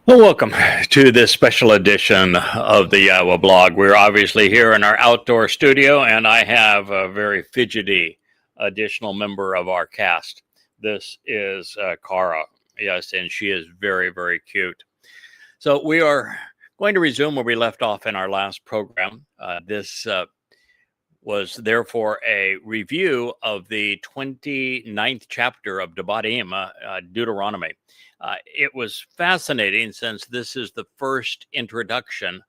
Well, welcome to this special edition of the Yawa blog. We're obviously here in our outdoor studio, and I have a very fidgety additional member of our cast. This is Cara. Yes, and she is very, very cute. So we are going to resume where we left off in our last program. This was therefore a review of the 29th chapter of Devarim, Deuteronomy. It was fascinating since this is the first introduction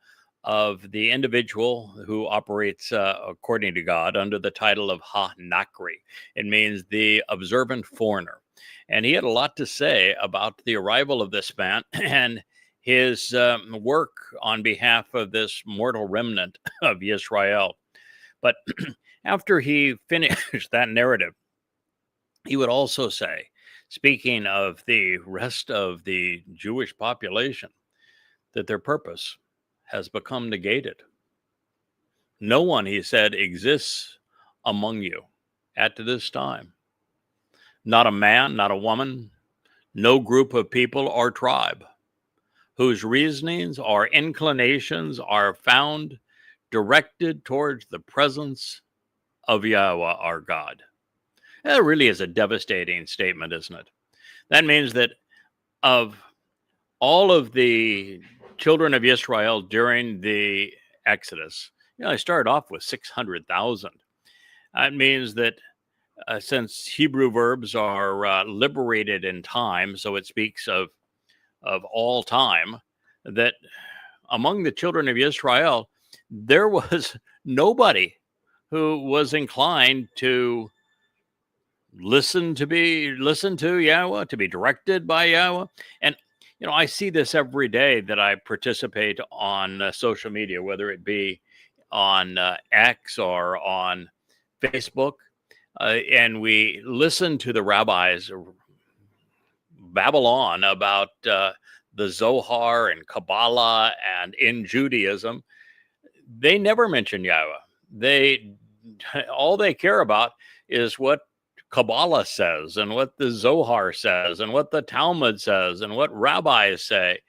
of the individual who operates according to God under the title of Ha-Nakri. It means the observant foreigner. And he had a lot to say about the arrival of this man and his work on behalf of this mortal remnant of Israel. But after he finished that narrative, he would also say, speaking of the rest of the Jewish population, that their purpose has become negated. No one, he said, exists among you at this time. Not a man, not a woman, no group of people or tribe whose reasonings or inclinations are found directed towards the presence of Yahweh our God. That really is a devastating statement, isn't it? That means that of all of the children of Israel during the Exodus, they started off with 600,000. That means that since Hebrew verbs are liberated in time, so it speaks of all time, that among the children of Israel, there was nobody who was inclined to listen to Yahweh, to be directed by Yahweh. And I see this every day that I participate on social media, whether it be on X or on Facebook, and we listen to the rabbis babble on about the Zohar and Kabbalah and in Judaism. They never mention Yahweh. All they care about is what Kabbalah says and what the Zohar says and what the Talmud says and what rabbis say.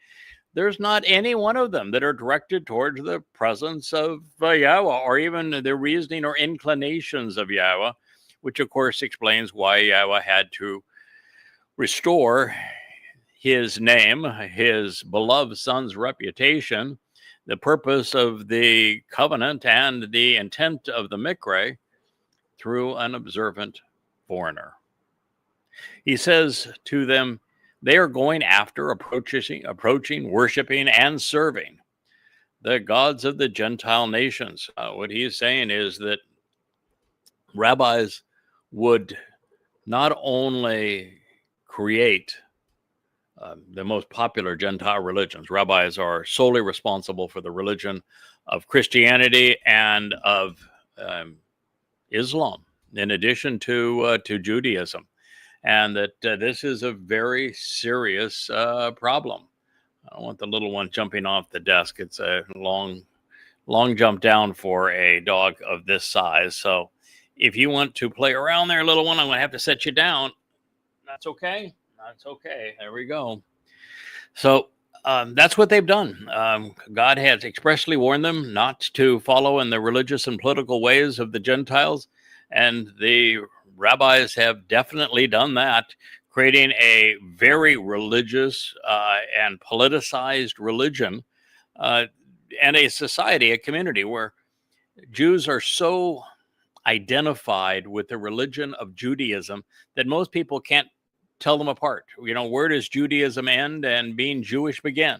There's not any one of them that are directed towards the presence of Yahweh or even the reasoning or inclinations of Yahweh, which of course explains why Yahweh had to restore his name, his beloved son's reputation, the purpose of the covenant and the intent of the Mikra through an observant foreigner. He says to them, they are going after approaching, worshiping, and serving the gods of the Gentile nations. What he is saying is that rabbis would not only create the most popular Gentile religions. Rabbis are solely responsible for the religion of Christianity and of Islam, in addition to Judaism, and that this is a very serious problem. I don't want the little one jumping off the desk. It's a long jump down for a dog of this size. So if you want to play around there, little one, I'm going to have to set you down. That's okay. That's okay. There we go. So that's what they've done. God has expressly warned them not to follow in the religious and political ways of the Gentiles. And the rabbis have definitely done that, creating a very religious and politicized religion and a society, a community where Jews are so identified with the religion of Judaism that most people can't tell them apart. Where does Judaism end and being Jewish begin?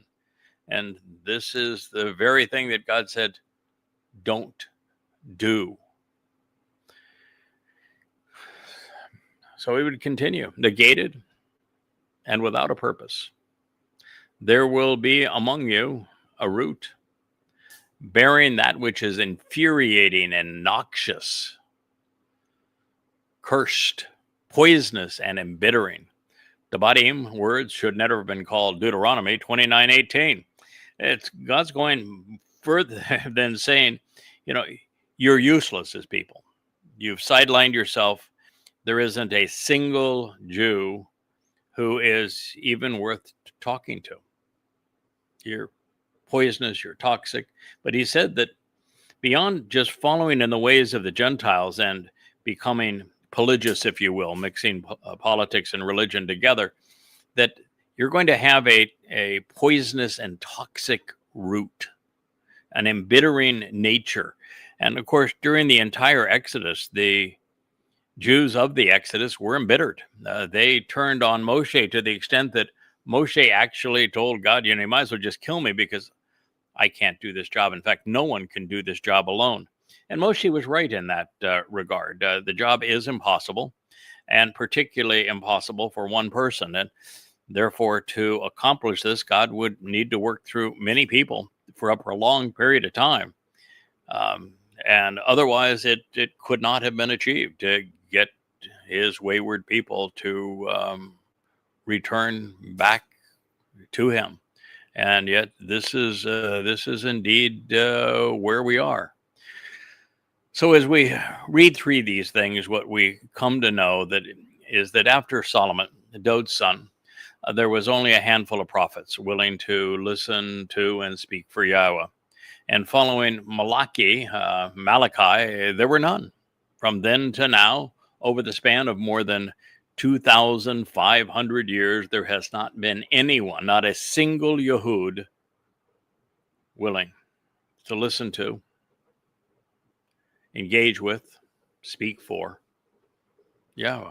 And this is the very thing that God said, don't do. So he would continue, negated and without a purpose. There will be among you a root bearing that which is infuriating and noxious, cursed, poisonous, and embittering. The Devarim words should never have been called Deuteronomy 29:18. God's going further than saying, you're useless as people. You've sidelined yourself. There isn't a single Jew who is even worth talking to. you're poisonous, you're toxic. But he said that beyond just following in the ways of the Gentiles and becoming religious, if you will, mixing politics and religion together, that you're going to have a poisonous and toxic root, an embittering nature. And of course, during the entire Exodus, the Jews of the Exodus were embittered. They turned on Moshe to the extent that Moshe actually told God, you might as well just kill me because I can't do this job. In fact, no one can do this job alone. And Moshe was right in that regard. The job is impossible, and particularly impossible for one person. And therefore, to accomplish this, God would need to work through many people for a prolonged period of time. And otherwise, it could not have been achieved to get his wayward people to return back to him. And yet, this is indeed where we are. So, as we read through these things, what we come to know is that after Solomon, David's son, there was only a handful of prophets willing to listen to and speak for Yahweh. And following Malachi, there were none. From then to now, over the span of more than 2,500 years, there has not been anyone, not a single Yehud, willing to listen to, engage with, speak for Yahweh.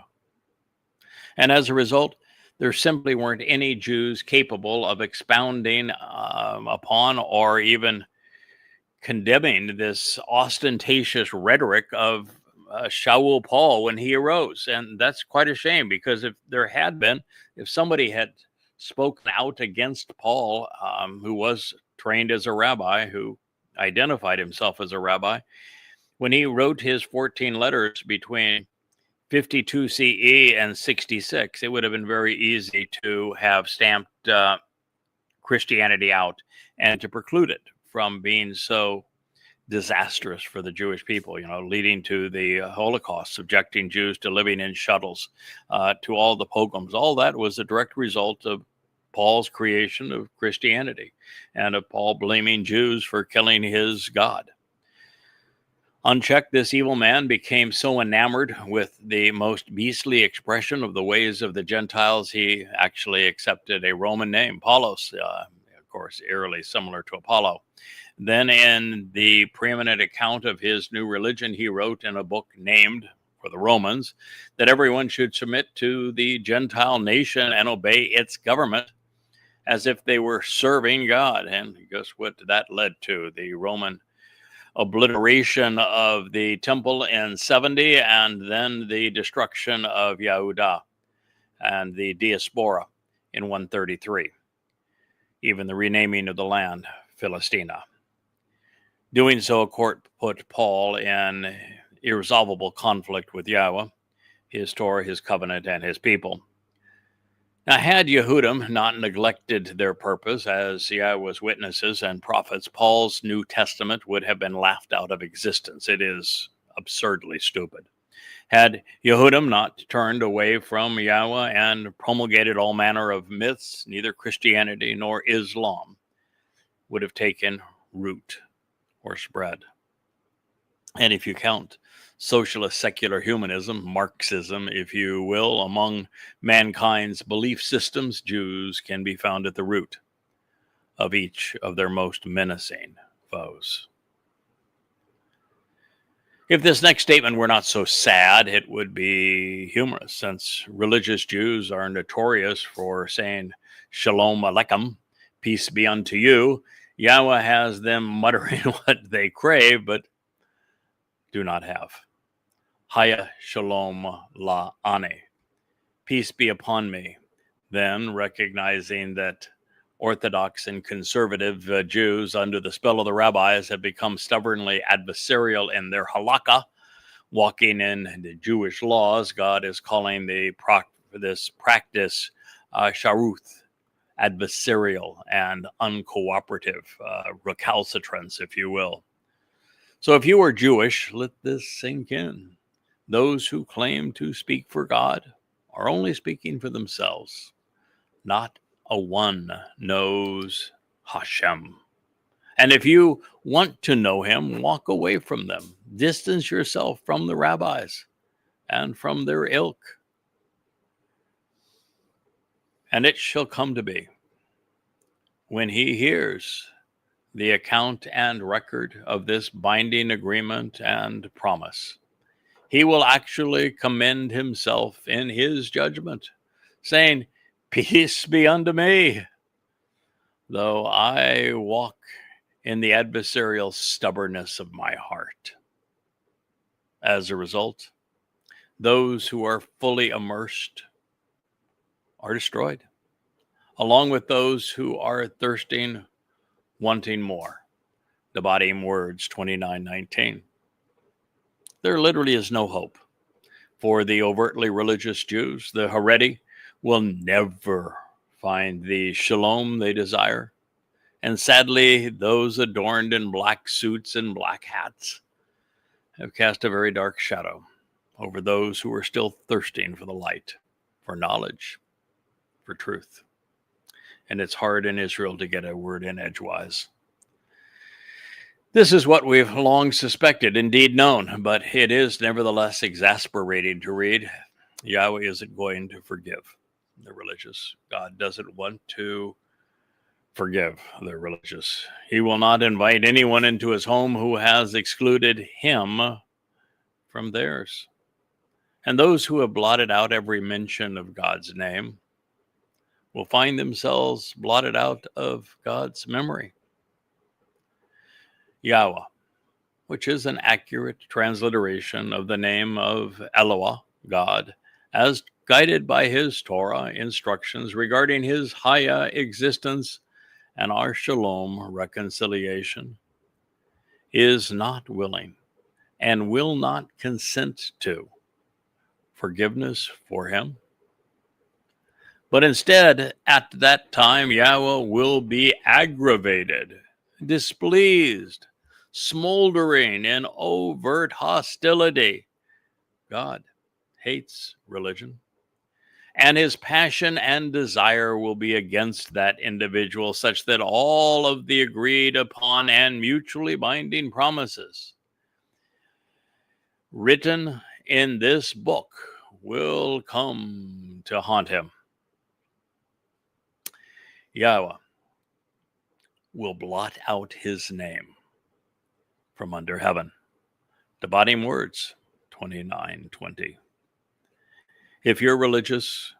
And as a result, there simply weren't any Jews capable of expounding upon or even condemning this ostentatious rhetoric of Shaul Paul when he arose. And that's quite a shame, because if there had been, if somebody had spoken out against Paul, who was trained as a rabbi, who identified himself as a rabbi, when he wrote his 14 letters between 52 CE and 66, it would have been very easy to have stamped Christianity out and to preclude it from being so disastrous for the Jewish people, leading to the Holocaust, subjecting Jews to living in shuttles, to all the pogroms. All that was a direct result of Paul's creation of Christianity and of Paul blaming Jews for killing his God. Unchecked, this evil man became so enamored with the most beastly expression of the ways of the Gentiles, he actually accepted a Roman name, Paulos, of course, eerily similar to Apollo. Then, in the preeminent account of his new religion, he wrote in a book named for the Romans that everyone should submit to the Gentile nation and obey its government as if they were serving God. And guess what that led to? The Roman obliteration of the temple in 70, and then the destruction of Yehuda and the diaspora in 133. Even the renaming of the land, Philistina. Doing so, a court put Paul in irresolvable conflict with Yahweh, his Torah, his covenant, and his people. Now, had Yehudim not neglected their purpose as Yahweh's witnesses and prophets, Paul's New Testament would have been laughed out of existence. It is absurdly stupid. Had Yehudim not turned away from Yahweh and promulgated all manner of myths, neither Christianity nor Islam would have taken root or spread. And if you count socialist secular humanism, Marxism, if you will, among mankind's belief systems, Jews can be found at the root of each of their most menacing foes. If this next statement were not so sad, it would be humorous, since religious Jews are notorious for saying Shalom Aleichem, peace be unto you. Yahweh has them muttering what they crave, but do not have. Haya Shalom La Ane, peace be upon me. Then, recognizing that Orthodox and conservative Jews, under the spell of the rabbis, have become stubbornly adversarial in their halakha, walking in the Jewish laws, God is calling this practice sharuth, adversarial and uncooperative, recalcitrance, if you will. So if you are Jewish, let this sink in. Those who claim to speak for God are only speaking for themselves. Not a one knows Hashem. And if you want to know him, walk away from them. Distance yourself from the rabbis and from their ilk. And it shall come to be, when he hears the account and record of this binding agreement and promise, he will actually commend himself in his judgment, saying, "Peace be unto me, though I walk in the adversarial stubbornness of my heart." As a result, those who are fully immersed are destroyed, along with those who are thirsting, wanting more. Devarim words 29:19. There literally is no hope for the overtly religious Jews. The Haredi will never find the shalom they desire. And sadly, those adorned in black suits and black hats have cast a very dark shadow over those who are still thirsting for the light, for knowledge, for truth. And it's hard in Israel to get a word in edgewise. This is what we've long suspected, indeed known, but it is nevertheless exasperating to read. Yahweh isn't going to forgive the religious. God doesn't want to forgive the religious. He will not invite anyone into his home who has excluded him from theirs. And those who have blotted out every mention of God's name will find themselves blotted out of God's memory. Yahweh, which is an accurate transliteration of the name of Eloah, God, as guided by his Torah instructions regarding his Haya existence and our Shalom reconciliation, is not willing and will not consent to forgiveness for him. But instead, at that time, Yahweh will be aggravated, displeased, smoldering in overt hostility. God hates religion, and his passion and desire will be against that individual, such that all of the agreed upon and mutually binding promises written in this book will come to haunt him. Yahweh will blot out his name from under heaven. Devarim words 29:20. If you're religious,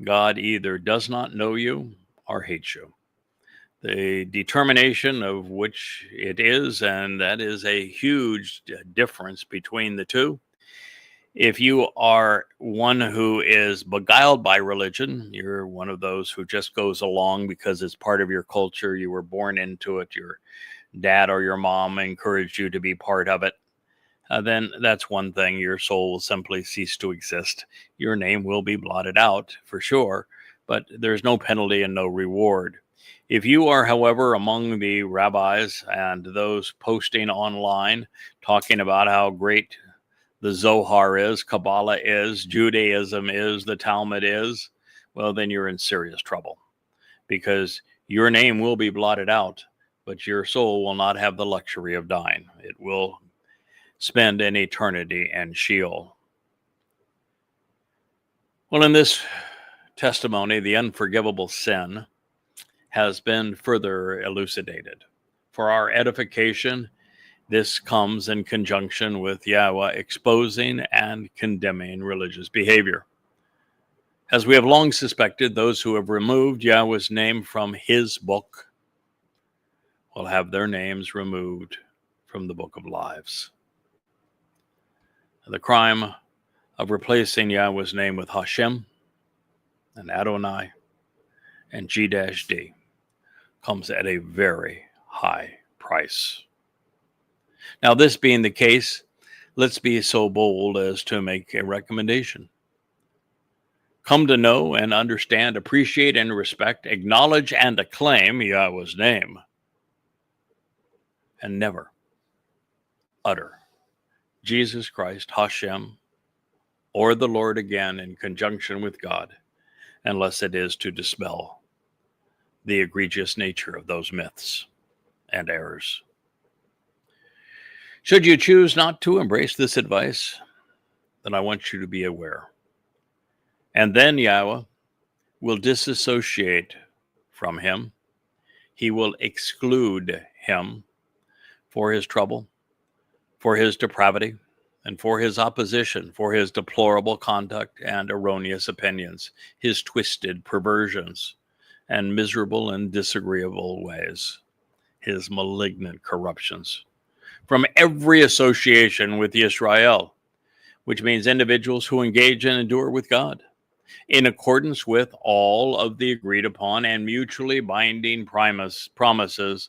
God either does not know you or hates you. The determination of which it is, and that is a huge difference between the two. If you are one who is beguiled by religion, you're one of those who just goes along because it's part of your culture, you were born into it, your dad or your mom encouraged you to be part of it, then that's one thing. Your soul will simply cease to exist. Your name will be blotted out for sure, but there's no penalty and no reward. If you are, however, among the rabbis and those posting online talking about how great the Zohar is, Kabbalah is, Judaism is, the Talmud is, well, then you're in serious trouble, because your name will be blotted out, but your soul will not have the luxury of dying. It will spend an eternity in Sheol. Well, in this testimony, the unforgivable sin has been further elucidated. For our edification, this comes in conjunction with Yahweh exposing and condemning religious behavior. As we have long suspected, those who have removed Yahweh's name from his book will have their names removed from the book of lives. The crime of replacing Yahweh's name with Hashem and Adonai and G-D comes at a very high price. Now, this being the case, let's be so bold as to make a recommendation. Come to know and understand, appreciate and respect, acknowledge and acclaim Yahweh's name, and never utter Jesus Christ, Hashem, or the Lord again in conjunction with God, unless it is to dispel the egregious nature of those myths and errors. Should you choose not to embrace this advice, then I want you to be aware. And then Yahweh will disassociate from him. He will exclude him for his trouble, for his depravity, and for his opposition, for his deplorable conduct and erroneous opinions, his twisted perversions, and miserable and disagreeable ways, his malignant corruptions, from every association with Israel, which means individuals who engage and endure with God, in accordance with all of the agreed upon and mutually binding promises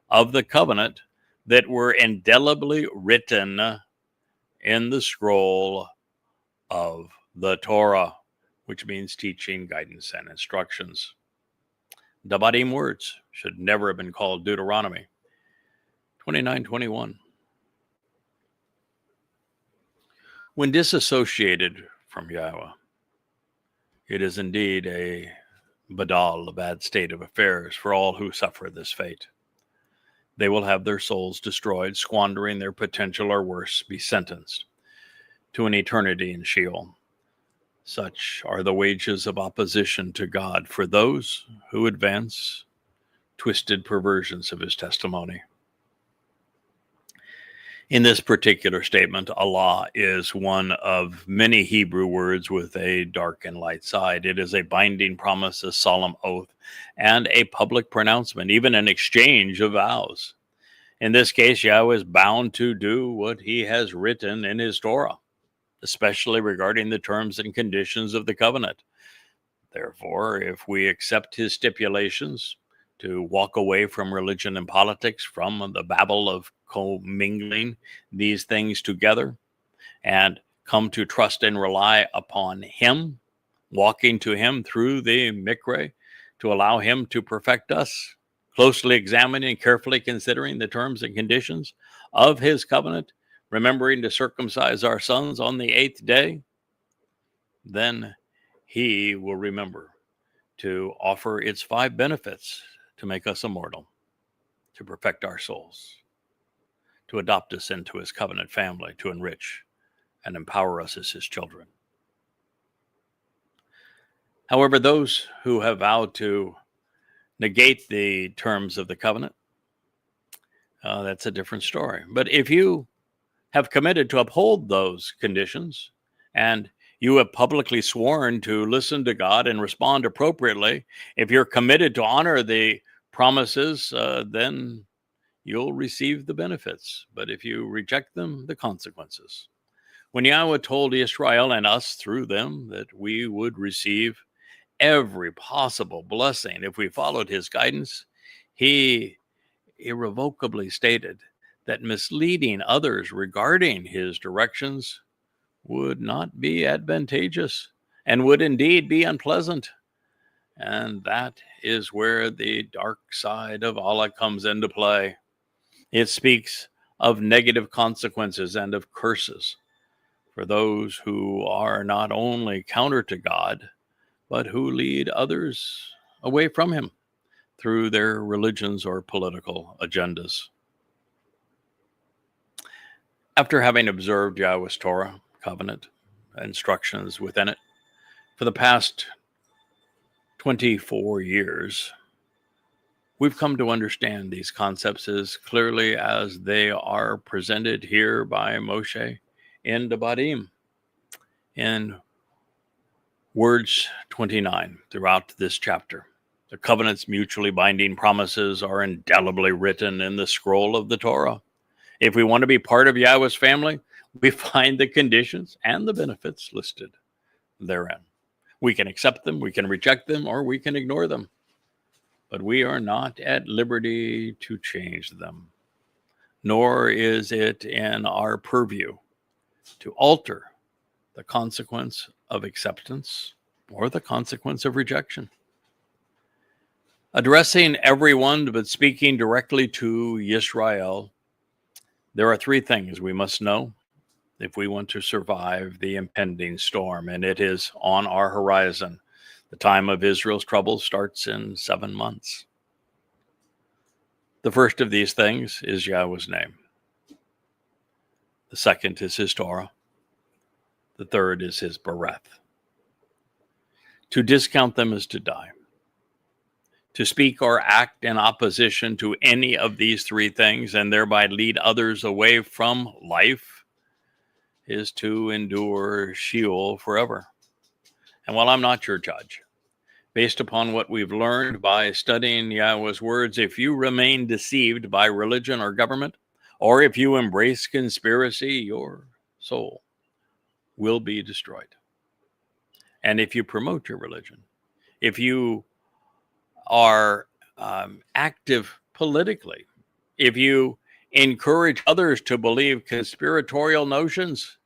of the covenant that were indelibly written in the scroll of the Torah, which means teaching, guidance, and instructions. Devarim words should never have been called Deuteronomy 29:21. When disassociated from Yahweh, it is indeed a badal, a bad state of affairs for all who suffer this fate. They will have their souls destroyed, squandering their potential, or worse, be sentenced to an eternity in Sheol. Such are the wages of opposition to God for those who advance twisted perversions of his testimony. In this particular statement, Allah is one of many Hebrew words with a dark and light side. It is a binding promise, a solemn oath, and a public pronouncement, even an exchange of vows. In this case, Yahweh is bound to do what he has written in his Torah, especially regarding the terms and conditions of the covenant. Therefore, if we accept his stipulations to walk away from religion and politics, from the babble of commingling these things together, and come to trust and rely upon him, walking to him through the Mikra, to allow him to perfect us, closely examining and carefully considering the terms and conditions of his covenant, remembering to circumcise our sons on the 8th day, then he will remember to offer its 5 benefits to make us immortal, to perfect our souls, to adopt us into his covenant family, to enrich and empower us as his children. However, those who have vowed to negate the terms of the covenant, that's a different story. But if you have committed to uphold those conditions, and you have publicly sworn to listen to God and respond appropriately, if you're committed to honor the promises, then you'll receive the benefits. But if you reject them, the consequences. When Yahweh told Israel and us through them that we would receive every possible blessing if we followed his guidance, he irrevocably stated that misleading others regarding his directions would not be advantageous and would indeed be unpleasant. And that is where the dark side of Allah comes into play. It speaks of negative consequences and of curses for those who are not only counter to God, but who lead others away from him through their religions or political agendas. After having observed Yahweh's Torah, covenant, instructions within it, for the past 24 years, we've come to understand these concepts as clearly as they are presented here by Moshe in Devarim, in words 29 throughout this chapter. The covenant's mutually binding promises are indelibly written in the scroll of the Torah. If we want to be part of Yahweh's family, we find the conditions and the benefits listed therein. We can accept them, we can reject them, or we can ignore them. But we are not at liberty to change them, nor is it in our purview to alter the consequence of acceptance or the consequence of rejection. Addressing everyone, but speaking directly to Yisrael, there are 3 things we must know if we want to survive the impending storm, and it is on our horizon. The time of Israel's trouble starts in 7 months. The first of these things is Yahweh's name. The second is his Torah. The third is his Bereth. To discount them is to die. To speak or act in opposition to any of these three things and thereby lead others away from life is to endure Sheol forever. And while I'm not your judge, based upon what we've learned by studying Yahweh's words, if you remain deceived by religion or government, or if you embrace conspiracy, your soul will be destroyed. And if you promote your religion, if you are active politically, if you encourage others to believe conspiratorial notions,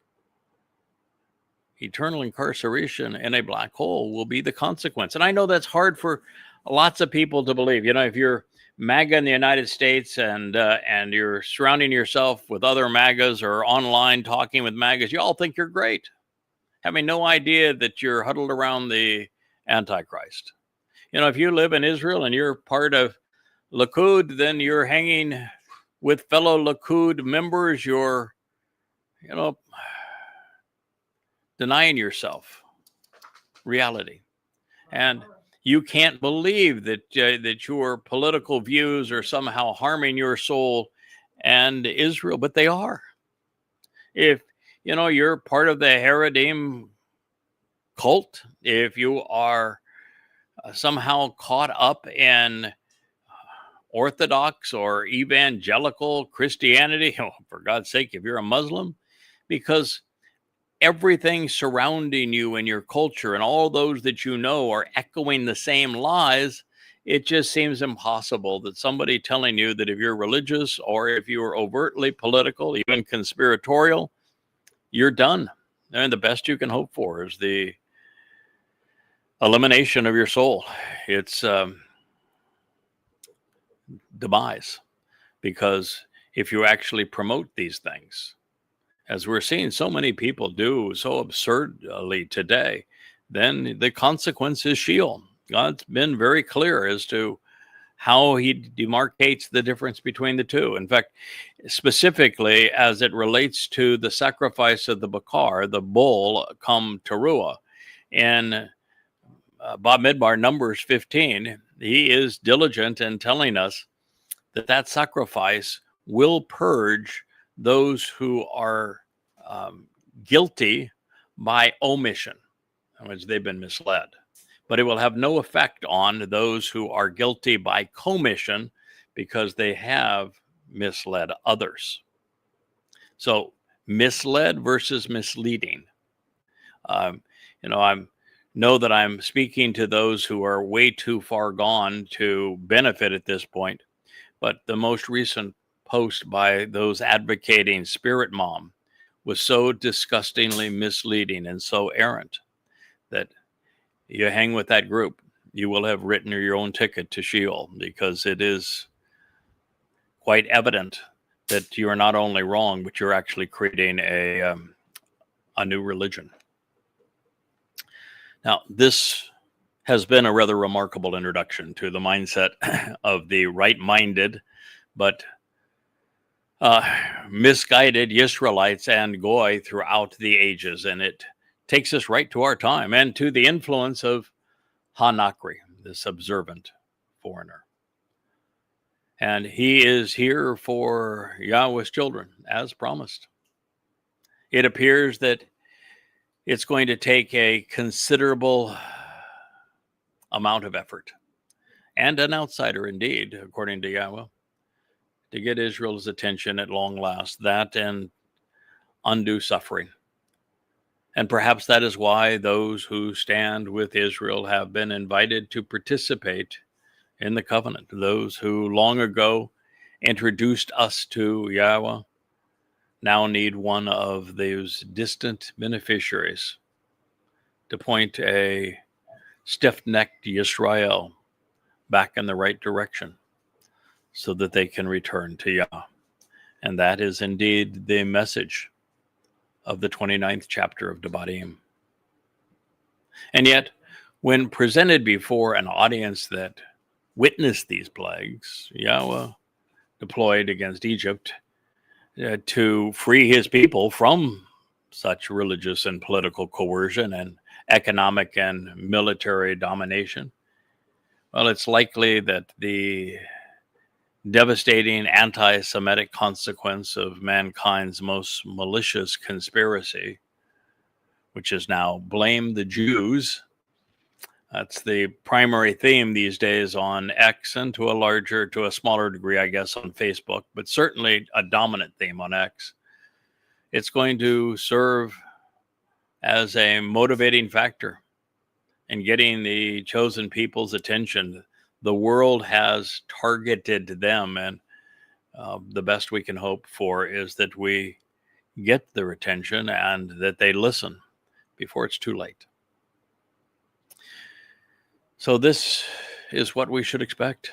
eternal incarceration in a black hole will be the consequence. And I know that's hard for lots of people to believe. You know, if you're MAGA in the United States and you're surrounding yourself with other MAGAs or online talking with MAGAs, you all think you're great, having no idea that you're huddled around the Antichrist. You know, if you live in Israel and you're part of Likud, then you're hanging with fellow Likud members. You're, denying yourself reality. And you can't believe that that your political views are somehow harming your soul and Israel, but they are. If, you're part of the Haredim cult, if you are somehow caught up in Orthodox or evangelical Christianity, for God's sake, if you're a Muslim, because everything surrounding you and your culture and all those that you know are echoing the same lies, it just seems impossible that somebody telling you that if you're religious or if you are overtly political, even conspiratorial, you're done. And the best you can hope for is the elimination of your soul. It's demise. Because if you actually promote these things, as we're seeing so many people do so absurdly today, then the consequence is Sheol. God's been very clear as to how he demarcates the difference between the two. In fact, specifically as it relates to the sacrifice of the Bakar, the bull come teruah, in Bamidbar, Numbers 15, he is diligent in telling us that that sacrifice will purge those who are guilty by omission, in which they've been misled. But it will have no effect on those who are guilty by commission because they have misled others. So misled versus misleading. I know that I'm speaking to those who are way too far gone to benefit at this point, but the most recent post by those advocating Spirit Mom was so disgustingly misleading and so errant that you hang with that group, you will have written your own ticket to Sheol, because it is quite evident that you are not only wrong, but you're actually creating a new religion. Now, this has been a rather remarkable introduction to the mindset of the right-minded, but misguided Israelites and Goy throughout the ages. And it takes us right to our time and to the influence of Hanakri, this observant foreigner. And he is here for Yahweh's children, as promised. It appears that it's going to take a considerable amount of effort, and an outsider indeed, according to Yahweh, to get Israel's attention at long last, that and undue suffering. And perhaps that is why those who stand with Israel have been invited to participate in the covenant. Those who long ago introduced us to Yahweh now need one of those distant beneficiaries to point a stiff-necked Yisrael back in the right direction so that they can return to Yah. And that is indeed the message of the 29th chapter of Devarim. And yet, When presented before an audience that witnessed these plagues, Yahweh deployed against Egypt to free his people from such religious and political coercion and economic and military domination. Well, it's likely that the devastating anti Semitic consequence of mankind's most malicious conspiracy, which is now blame the Jews. That's the primary theme these days on X, and to a smaller degree, I guess, on Facebook, but certainly a dominant theme on X. It's going to serve as a motivating factor in getting the chosen people's attention. The world has targeted them, and the best we can hope for is that we get their attention and that they listen before it's too late. So this is what we should expect.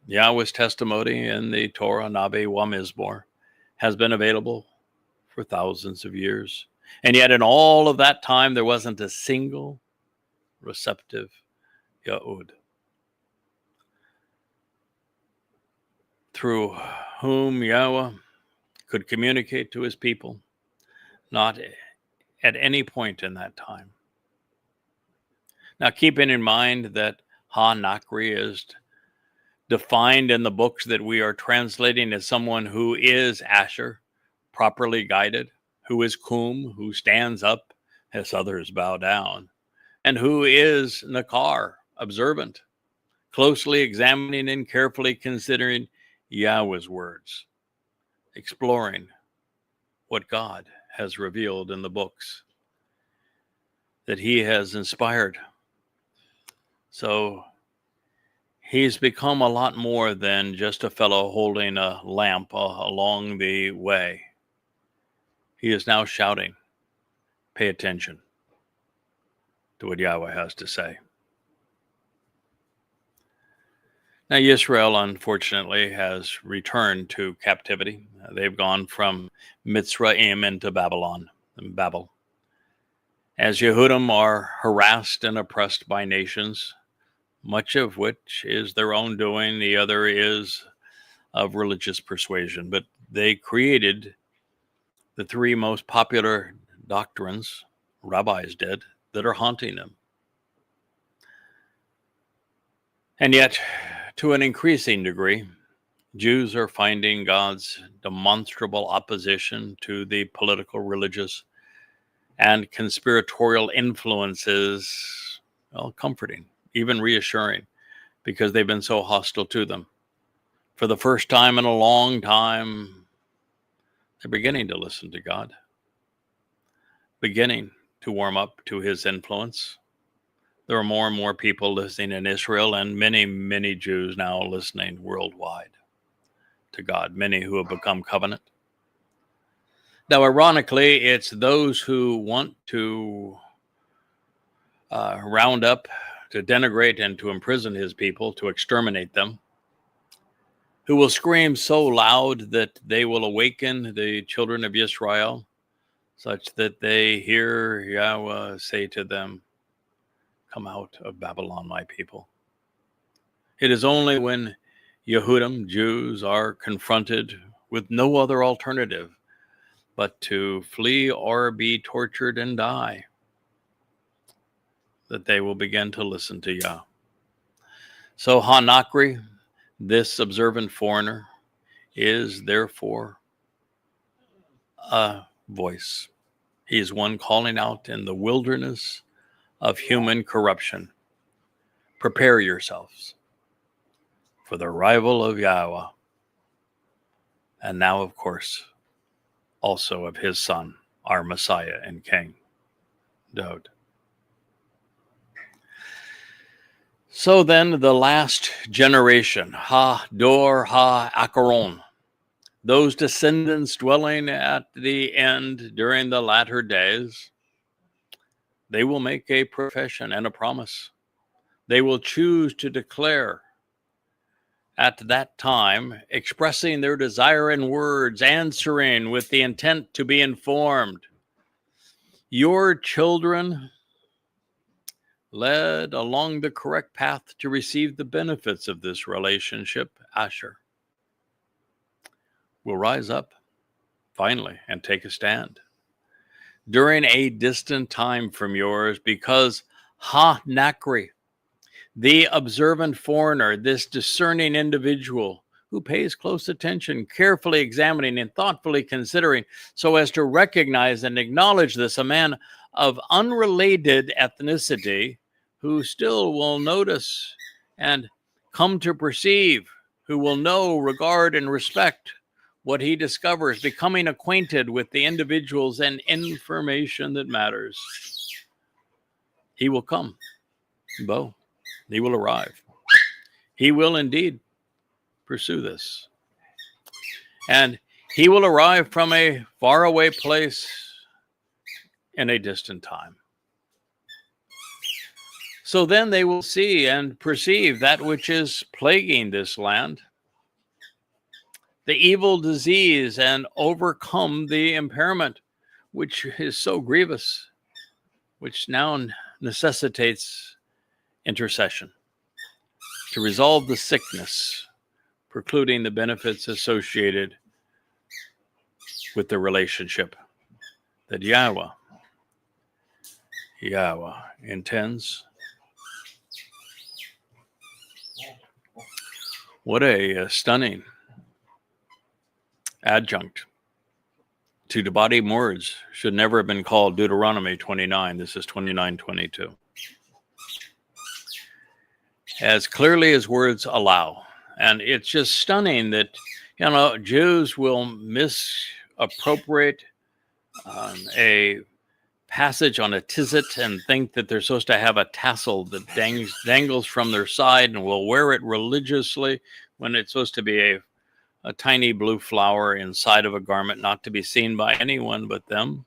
Yahweh's testimony in the Torah, Nabe wa Mizmor, has been available for thousands of years. And yet in all of that time, there wasn't a single receptive Yahud, through whom Yahweh could communicate to his people, not at any point in that time. Now, keeping in mind that Ha-Nakri is defined in the books that we are translating as someone who is Asher, properly guided, who is Kum, who stands up as others bow down, and who is Nakar, observant, closely examining and carefully considering Yahweh's words, exploring what God has revealed in the books that he has inspired. So he's become a lot more than just a fellow holding a lamp along the way. He is now shouting, pay attention to what Yahweh has to say. Now, Israel, unfortunately, has returned to captivity. They've gone from Mitzrayim into Babylon, Babel. As Yehudim are harassed and oppressed by nations, much of which is their own doing, the other is of religious persuasion. But they created the three most popular doctrines, rabbis did, that are haunting them. And yet, to an increasing degree, Jews are finding God's demonstrable opposition to the political, religious, and conspiratorial influences, well, comforting, even reassuring, because they've been so hostile to them. For the first time in a long time, they're beginning to listen to God, beginning to warm up to his influence. There are more and more people listening in Israel, and many, many Jews now listening worldwide to God, many who have become covenant. Now, ironically, it's those who want to round up, to denigrate, and to imprison his people, to exterminate them, who will scream so loud that they will awaken the children of Israel, such that they hear Yahweh say to them, come out of Babylon, my people. It is only when Yehudim, Jews, are confronted with no other alternative but to flee or be tortured and die that they will begin to listen to Yah. So Ha-Nakri, this observant foreigner, is therefore a voice. He is one calling out in the wilderness of human corruption. Prepare yourselves for the arrival of Yahweh, and now, of course, also of his son, our Messiah and King, Daud. So then the last generation, Ha-Dor Ha-Akaron, those descendants dwelling at the end during the latter days, they will make a profession and a promise. They will choose to declare at that time, expressing their desire in words, answering with the intent to be informed. Your children led along the correct path to receive the benefits of this relationship, Asher, will rise up finally and take a stand during a distant time from yours, because Ha-Nakri, the observant foreigner, this discerning individual who pays close attention, carefully examining and thoughtfully considering so as to recognize and acknowledge this, a man of unrelated ethnicity who still will notice and come to perceive, who will know, regard, and respect what he discovers, becoming acquainted with the individuals and information that matters. He will come, Bo. He will arrive. He will indeed pursue this. And he will arrive from a faraway place in a distant time. So then they will see and perceive that which is plaguing this land, the evil disease, and overcome the impairment, which is so grievous, which now necessitates intercession to resolve the sickness, precluding the benefits associated with the relationship that Yahweh intends. What a stunning adjunct to Debatim words. Should never have been called Deuteronomy 29. This is 29:22. As clearly as words allow. And it's just stunning that, Jews will misappropriate a passage on a tzitzit and think that they're supposed to have a tassel that dangles from their side, and will wear it religiously when it's supposed to be a tiny blue flower inside of a garment, not to be seen by anyone but them.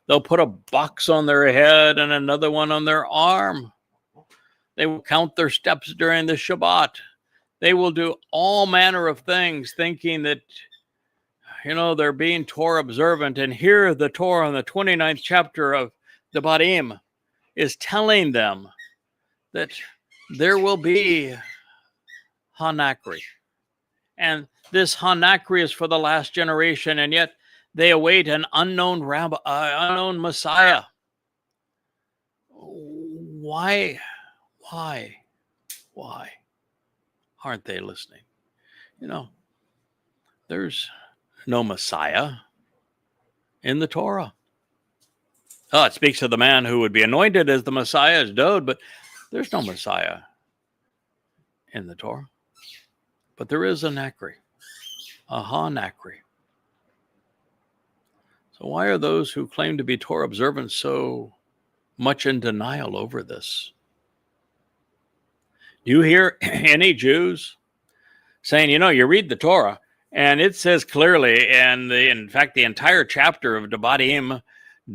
They'll put a box on their head and another one on their arm. They will count their steps during the Shabbat. They will do all manner of things, thinking that, they're being Torah observant. And here the Torah in the 29th chapter of Debatim is telling them that there will be Ha-Nakri. And this Ha-Nakri is for the last generation, and yet they await an unknown unknown Messiah. Why aren't they listening? There's no Messiah in the Torah. Oh, it speaks of the man who would be anointed as the Messiah, as Dode, but there's no Messiah in the Torah. But there is a Nakri, a Ha-Nakri. So why are those who claim to be Torah observant so much in denial over this? Do you hear any Jews saying, you read the Torah, and it says clearly, and in fact, the entire chapter of Debatim,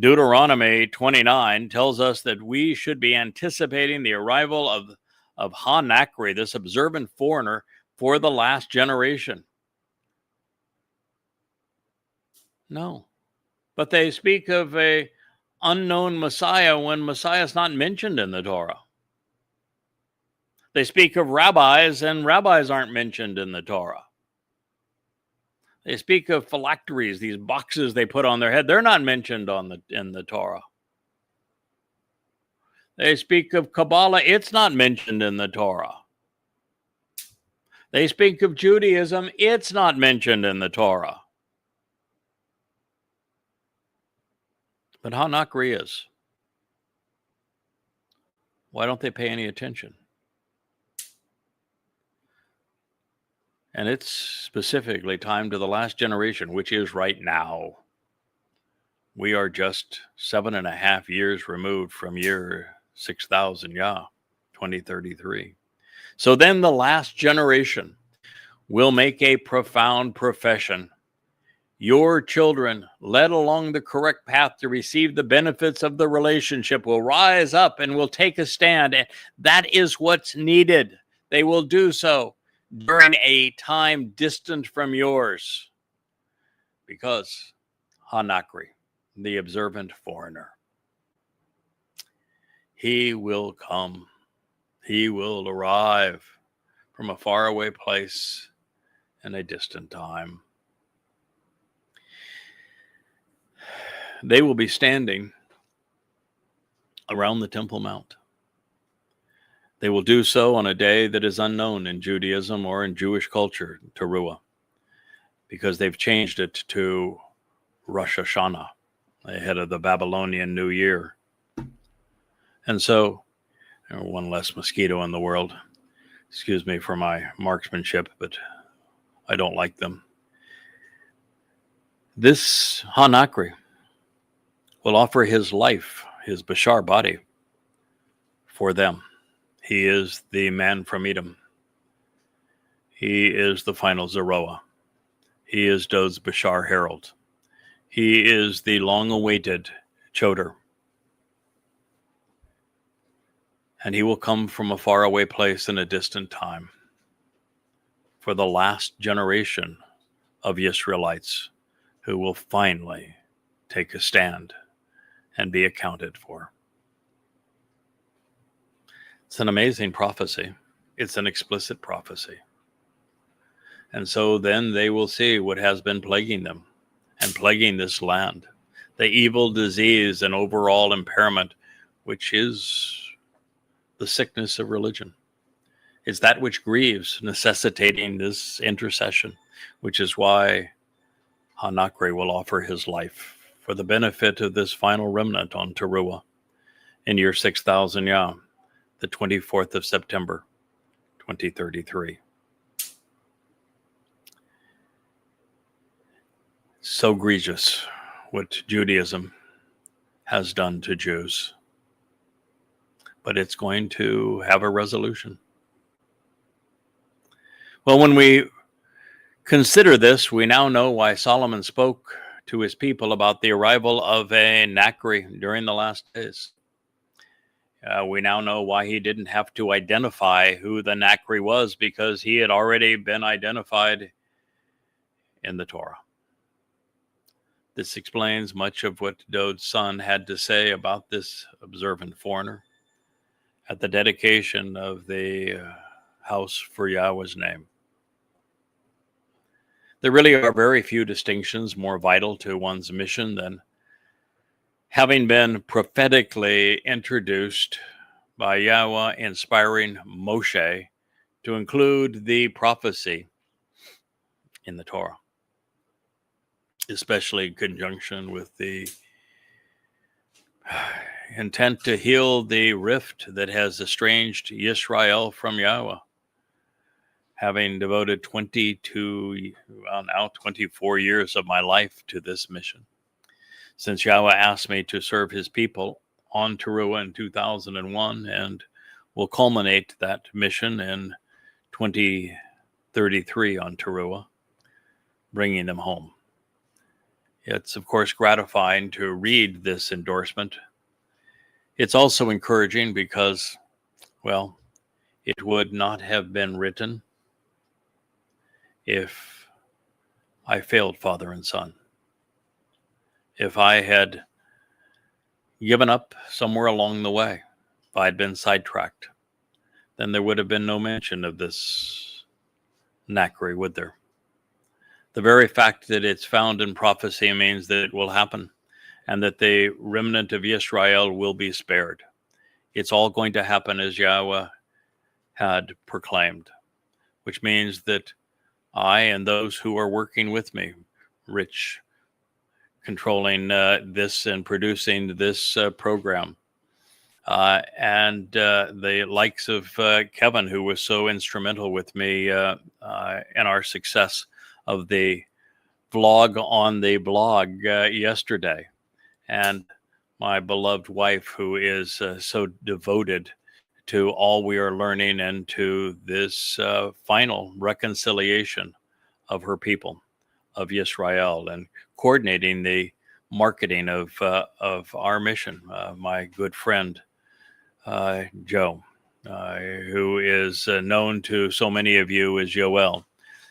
Deuteronomy 29, tells us that we should be anticipating the arrival of Ha-Nakri, this observant foreigner, for the last generation. No. But they speak of a unknown Messiah when Messiah is not mentioned in the Torah. They speak of rabbis, and rabbis aren't mentioned in the Torah. They speak of phylacteries, these boxes they put on their head. They're not mentioned in the Torah. They speak of Kabbalah. It's not mentioned in the Torah. They speak of Judaism. It's not mentioned in the Torah. But Ha-Nakri is. Why don't they pay any attention? And it's specifically timed to the last generation, which is right now. We are just 7.5 years removed from year 6000, 2033. So then the last generation will make a profound profession. Your children, led along the correct path to receive the benefits of the relationship, will rise up and will take a stand. And that is what's needed. They will do so during a time distant from yours, because Ha-Nakri, the observant foreigner, He will come. He will arrive from a faraway place in a distant time. They will be standing around the Temple Mount. They will do so on a day that is unknown in Judaism or in Jewish culture, Teruah, because they've changed it to Rosh Hashanah, ahead of the Babylonian New Year. And so, one less mosquito in the world. Excuse me for my marksmanship, but I don't like them. This HaNakri will offer his life, his Bashar body, for them. He is the man from Edom. He is the final Zeroah. He is Dod's Bashar herald. He is the long-awaited Choder. And he will come from a faraway place in a distant time for the last generation of Israelites who will finally take a stand and be accounted for. It's an amazing prophecy. It's an explicit prophecy. And so then they will see what has been plaguing them and plaguing this land, the evil disease and overall impairment, which is the sickness of religion. It's that which grieves, necessitating this intercession, which is why HaNakri will offer his life for the benefit of this final remnant on Teruah in year 6000 Yah, the 24th of September, 2033. So egregious what Judaism has done to Jews. But it's going to have a resolution. Well, when we consider this, we now know why Solomon spoke to his people about the arrival of a Nakri during the last days. We now know why he didn't have to identify who the Nakri was, because he had already been identified in the Torah. This explains much of what Dod's son had to say about this observant foreigner at the dedication of the house for Yahweh's name. There really are very few distinctions more vital to one's mission than having been prophetically introduced by Yahweh, inspiring Moshe to include the prophecy in the Torah, especially in conjunction with the intent to heal the rift that has estranged Yisrael from Yahweh. Having devoted 24 years of my life to this mission, since Yahweh asked me to serve his people on Teruah in 2001, and will culminate that mission in 2033 on Teruah, bringing them home. It's, of course, gratifying to read this endorsement. It's also encouraging because, well, it would not have been written if I failed father and son. If I had given up somewhere along the way, if I had been sidetracked, then there would have been no mention of this Nakri, would there? The very fact that it's found in prophecy means that it will happen, and that the remnant of Israel will be spared. It's all going to happen as Yahweh had proclaimed, which means that I and those who are working with me, Rich, controlling this and producing this program, and the likes of Kevin, who was so instrumental with me in our success of the vlog on the blog yesterday, and my beloved wife, who is so devoted to all we are learning and to this final reconciliation of her people, of Yisrael, and coordinating the marketing of our mission. My good friend, Joe, who is known to so many of you as Yoel,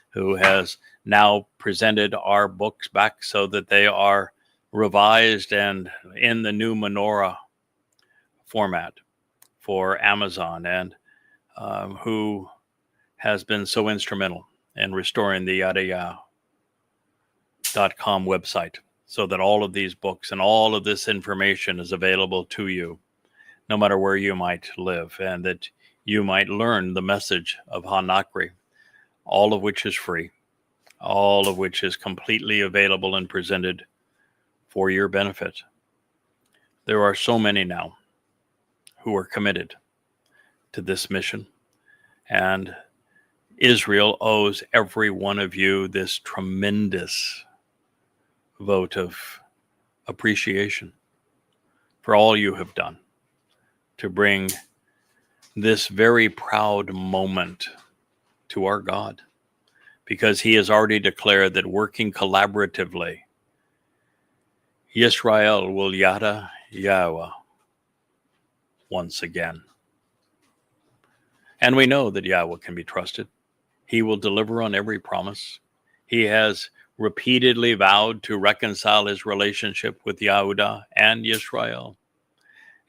who has now presented our books back so that they are revised and in the new menorah format. for Amazon, and who has been so instrumental in restoring the yadaya.com website so that all of these books and all of this information is available to you, no matter where you might live, and that you might learn the message of Ha-Nakri, all of which is free, all of which is completely available and presented for your benefit. There are so many now who are committed to this mission, and Israel owes every one of you this tremendous vote of appreciation for all you have done to bring this very proud moment to our God, because he has already declared that working collaboratively, Yisrael will yada Yahweh once again. And we know that Yahweh can be trusted. He will deliver on every promise. He has repeatedly vowed to reconcile his relationship with Yehudah and Yisrael.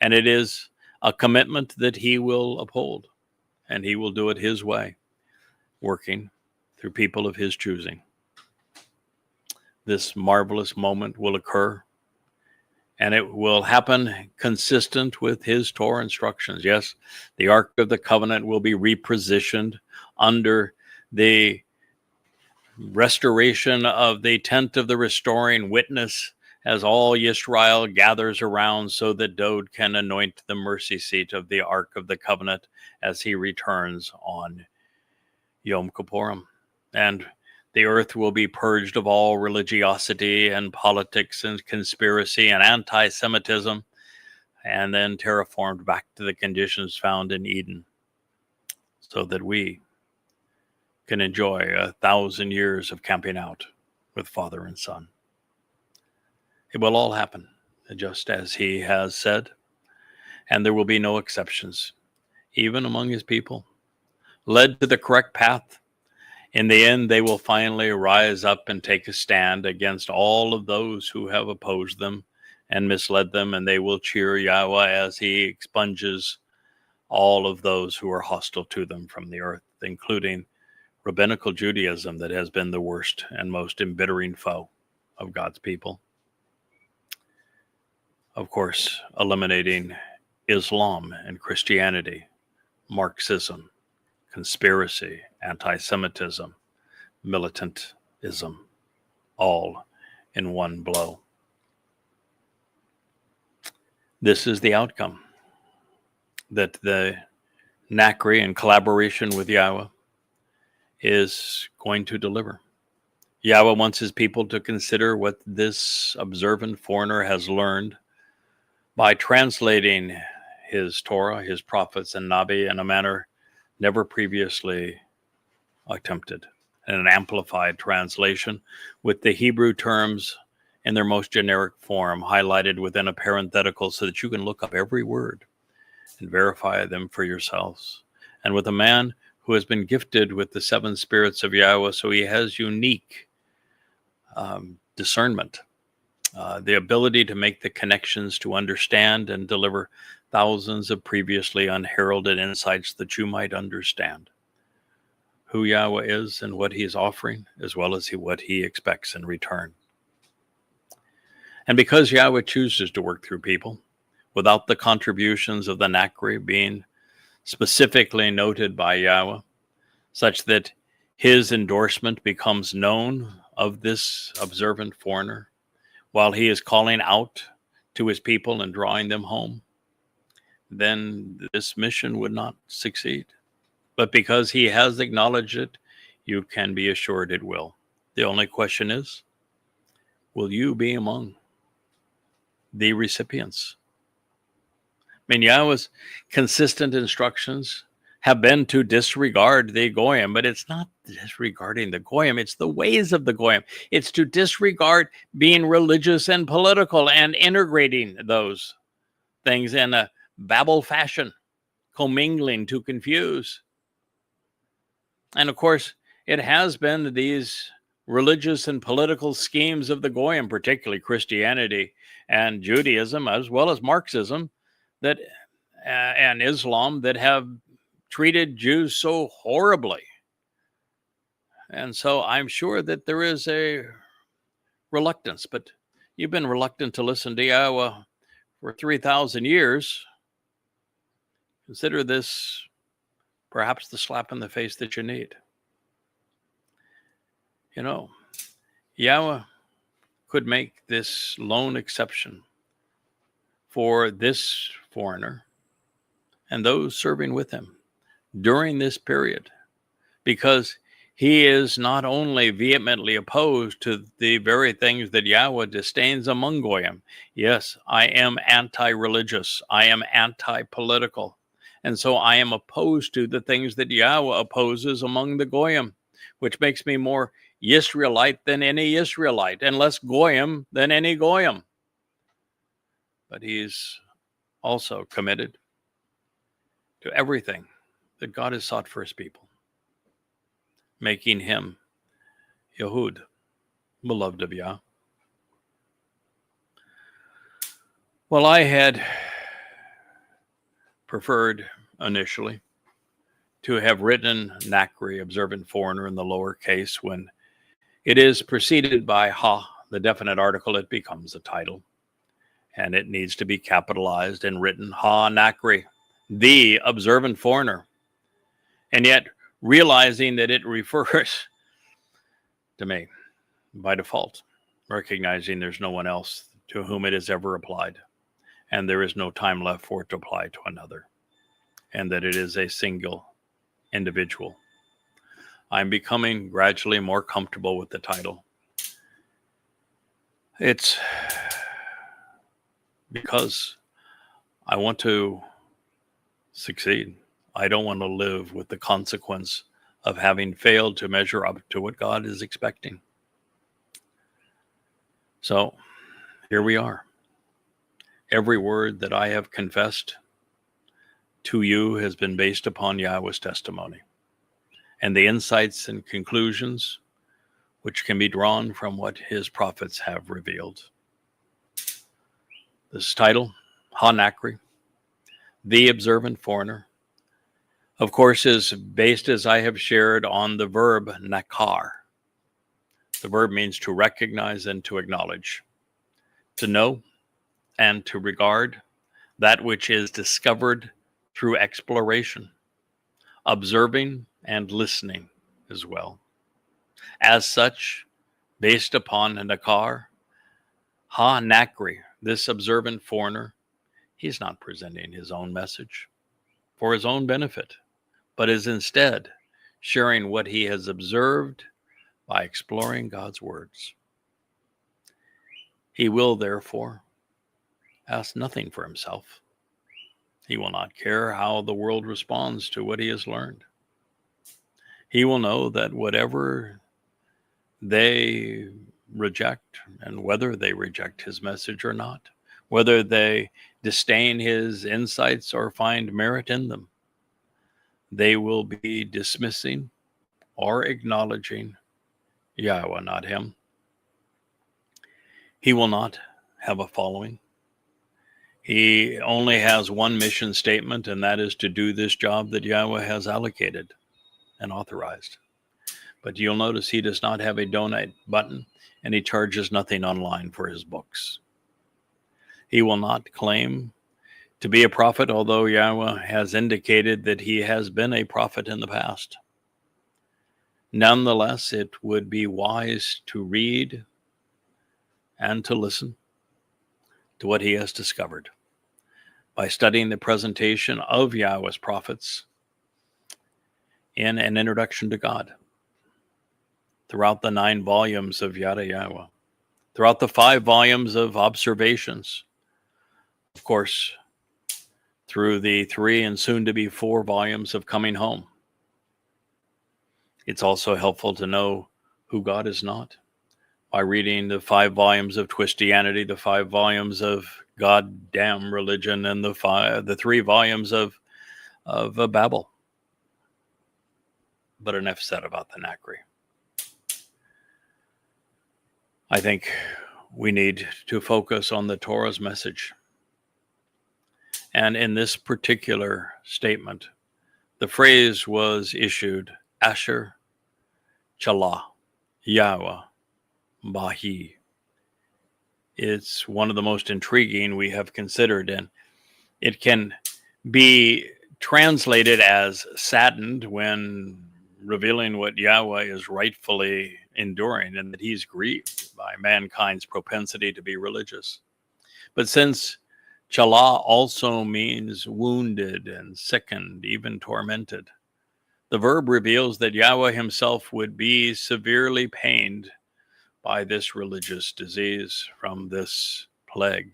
And it is a commitment that he will uphold, and he will do it his way, working through people of his choosing. This marvelous moment will occur, and it will happen consistent with his Torah instructions. Yes, the Ark of the Covenant will be repositioned under the restoration of the tent of the restoring witness, as all Yisrael gathers around so that Dode can anoint the mercy seat of the Ark of the Covenant as he returns on Yom Kippurim. And the earth will be purged of all religiosity and politics and conspiracy and anti-Semitism, and then terraformed back to the conditions found in Eden, so that we can enjoy 1,000 years of camping out with Father and Son. It will all happen just as he has said, and there will be no exceptions, even among his people, led to the correct path. In the end, they will finally rise up and take a stand against all of those who have opposed them and misled them, and they will cheer Yahweh as he expunges all of those who are hostile to them from the earth, including rabbinical Judaism, that has been the worst and most embittering foe of God's people. Of course, eliminating Islam and Christianity, Marxism, conspiracy, anti-Semitism, militantism, all in one blow. This is the outcome that the Nakri, in collaboration with Yahweh, is going to deliver. Yahweh wants his people to consider what this observant foreigner has learned by translating his Torah, his prophets, and Nabi in a manner never previously attempted, in an amplified translation with the Hebrew terms in their most generic form highlighted within a parenthetical so that you can look up every word and verify them for yourselves. And with a man who has been gifted with the seven spirits of Yahweh, so he has unique discernment, the ability to make the connections, to understand and deliver thousands of previously unheralded insights that you might understand who Yahweh is and what he is offering, as well as what he expects in return. And because Yahweh chooses to work through people, without the contributions of the Nakri being specifically noted by Yahweh, such that his endorsement becomes known of this observant foreigner, while he is calling out to his people and drawing them home, then this mission would not succeed. But because he has acknowledged it, you can be assured it will. The only question is, will you be among the recipients? I mean, Yahweh's consistent instructions have been to disregard the Goyim, but it's not disregarding the Goyim, it's the ways of the Goyim. It's to disregard being religious and political and integrating those things in a Babel fashion, commingling to confuse. And of course, it has been these religious and political schemes of the Goyim, particularly Christianity and Judaism, as well as Marxism, that and Islam that have treated Jews so horribly. And so I'm sure that there is a reluctance, but you've been reluctant to listen to Yahweh for 3,000 years. Consider this perhaps the slap in the face that you need. You know, Yahweh could make this lone exception for this foreigner and those serving with him during this period, because he is not only vehemently opposed to the very things that Yahweh disdains among Goyim. Yes, I am anti-religious. I am anti-political. And so I am opposed to the things that Yahweh opposes among the Goyim, which makes me more Yisraelite than any Israelite, and less Goyim than any Goyim. But he's also committed to everything that God has sought for his people, making him Yehud, beloved of Yah. Well, I had preferred initially to have written Nakri, observant foreigner, in the lower case. When it is preceded by ha, the definite article, it becomes a title, and it needs to be capitalized and written ha Nakri, the observant foreigner. And yet, realizing that it refers to me by default, recognizing there's no one else to whom it has ever applied, and there is no time left for it to apply to another, and that it is a single individual. I'm becoming gradually more comfortable with the title. It's because I want to succeed. I don't want to live with the consequence of having failed to measure up to what God is expecting. So here we are. Every word that I have confessed to you has been based upon Yahweh's testimony, and the insights and conclusions which can be drawn from what his prophets have revealed. This title, Ha Nakri, the observant foreigner, of course, is based, as I have shared, on the verb nakar. The verb means to recognize and to acknowledge, to know and to regard that which is discovered through exploration, observing and listening as well. As such, based upon nakar, ha nakri, this observant foreigner, he's not presenting his own message for his own benefit, but is instead sharing what he has observed by exploring God's words. He will therefore ask nothing for himself. He will not care how the world responds to what he has learned. He will know that whatever they reject, and whether they reject his message or not, whether they disdain his insights or find merit in them, they will be dismissing or acknowledging Yahweh, not him. He will not have a following. He only has one mission statement, and that is to do this job that Yahweh has allocated and authorized. But you'll notice he does not have a donate button, and he charges nothing online for his books. He will not claim to be a prophet, although Yahweh has indicated that he has been a prophet in the past. Nonetheless, it would be wise to read and to listen to what he has discovered by studying the presentation of Yahweh's prophets in an introduction to God, throughout the 9 volumes of Yada Yahweh, throughout the 5 volumes of observations, of course, through the 3 and soon to be 4 volumes of Coming Home. It's also helpful to know who God is not by reading the 5 volumes of Twistianity, the 5 volumes of Goddamn Religion, and the 3 volumes of Babel. But enough said about the Nakri. I think we need to focus on the Torah's message And in this particular statement, the phrase was issued, Asher Chalah, Yahweh, Bahi. It's one of the most intriguing we have considered, and it can be translated as saddened when revealing what Yahweh is rightfully enduring and that he's grieved by mankind's propensity to be religious. But since Chalah also means wounded and sickened, even tormented, the verb reveals that Yahweh himself would be severely pained by this religious disease, from this plague.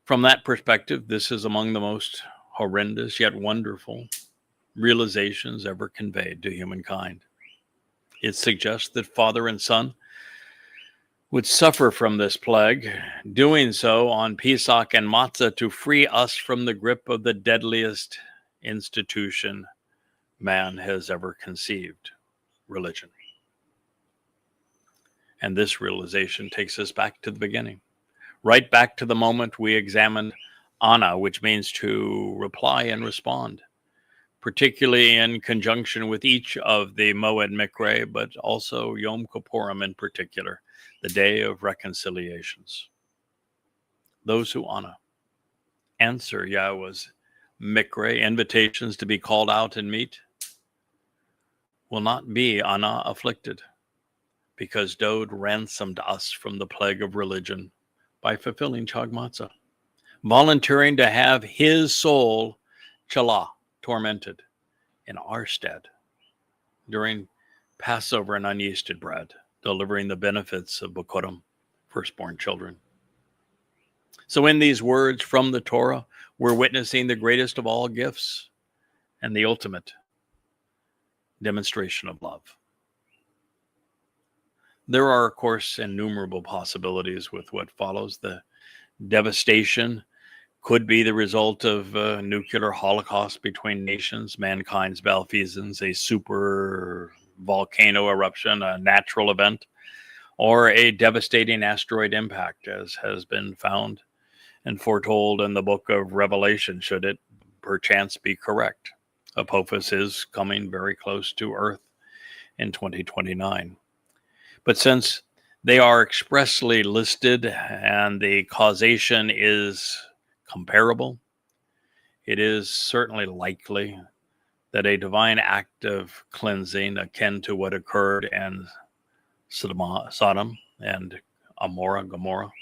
From that perspective, this is among the most horrendous yet wonderful realizations ever conveyed to humankind. It suggests that Father and Son would suffer from this plague, doing so on Pesach and Matzah to free us from the grip of the deadliest institution man has ever conceived, religion. And this realization takes us back to the beginning, right back to the moment we examined Ana, which means to reply and respond, particularly in conjunction with each of the Moed Mikre, but also Yom Kippurim in particular, the Day of Reconciliations. Those who Ana, answer Yahweh's Mikre, invitations to be called out and meet, will not be Ana afflicted, because Dode ransomed us from the plague of religion by fulfilling Chag Matzah, volunteering to have his soul, Chalah, tormented in our stead during Passover and unyeasted bread, delivering the benefits of Bokurim, firstborn children. So in these words from the Torah, we're witnessing the greatest of all gifts and the ultimate demonstration of love. There are, of course, innumerable possibilities with what follows. The devastation could be the result of a nuclear holocaust between nations, mankind's malfeasance, a super volcano eruption, a natural event, or a devastating asteroid impact, as has been found and foretold in the book of Revelation, should it perchance be correct. Apophis is coming very close to Earth in 2029. But since they are expressly listed and the causation is comparable, it is certainly likely that a divine act of cleansing akin to what occurred in Sodom and Gomorrah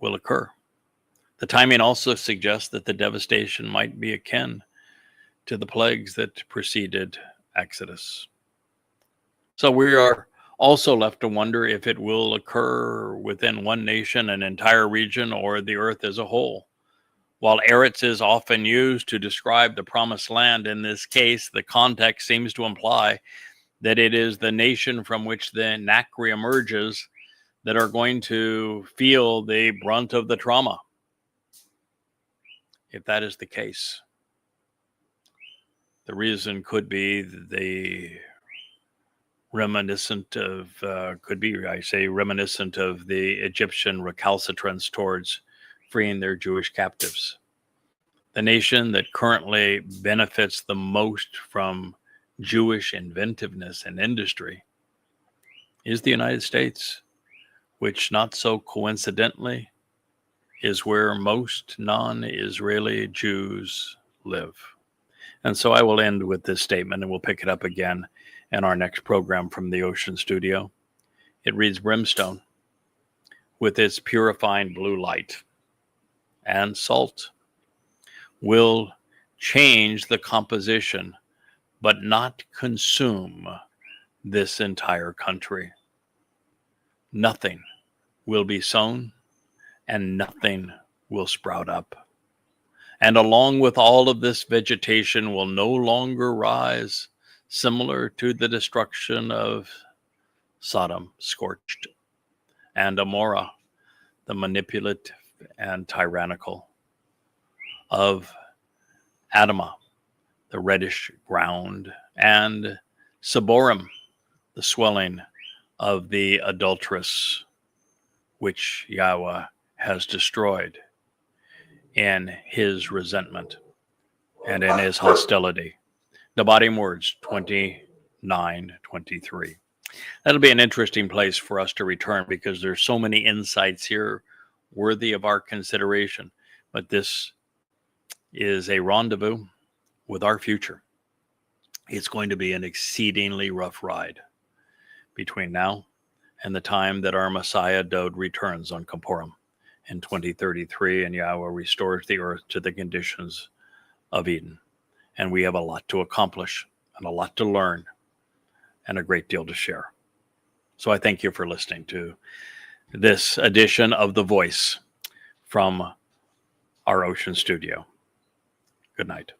will occur. The timing also suggests that the devastation might be akin to the plagues that preceded Exodus. So we are also left to wonder if it will occur within one nation, an entire region, or the earth as a whole. While Eretz is often used to describe the promised land, in this case, the context seems to imply that it is the nation from which the Nakri emerges that are going to feel the brunt of the trauma. If that is the case, the reason could be the reminiscent of the Egyptian recalcitrance towards freeing their Jewish captives. The nation that currently benefits the most from Jewish inventiveness and industry is the United States, which not so coincidentally is where most non-Israeli Jews live. And so I will end with this statement, and we'll pick it up again in our next program from the Ocean Studio. It reads, brimstone, with its purifying blue light and salt, will change the composition, but not consume this entire country. Nothing will be sown, and nothing will sprout up. And along with all of this vegetation will no longer rise, similar to the destruction of Sodom, scorched, and Amorah, the manipulative and tyrannical, of Adamah, the reddish ground, and Seborim, the swelling of the adulteress, which Yahweh has destroyed. in his resentment and in his hostility. The Body Words 29:23. That'll be an interesting place for us to return because there's so many insights here worthy of our consideration. But this is a rendezvous with our future. It's going to be an exceedingly rough ride between now and the time that our Messiah Dode returns on Kippurim in 2033 and Yahweh restores the earth to the conditions of Eden. And we have a lot to accomplish and a lot to learn and a great deal to share. So I thank you for listening to this edition of The Voice from our Ocean studio. Good night.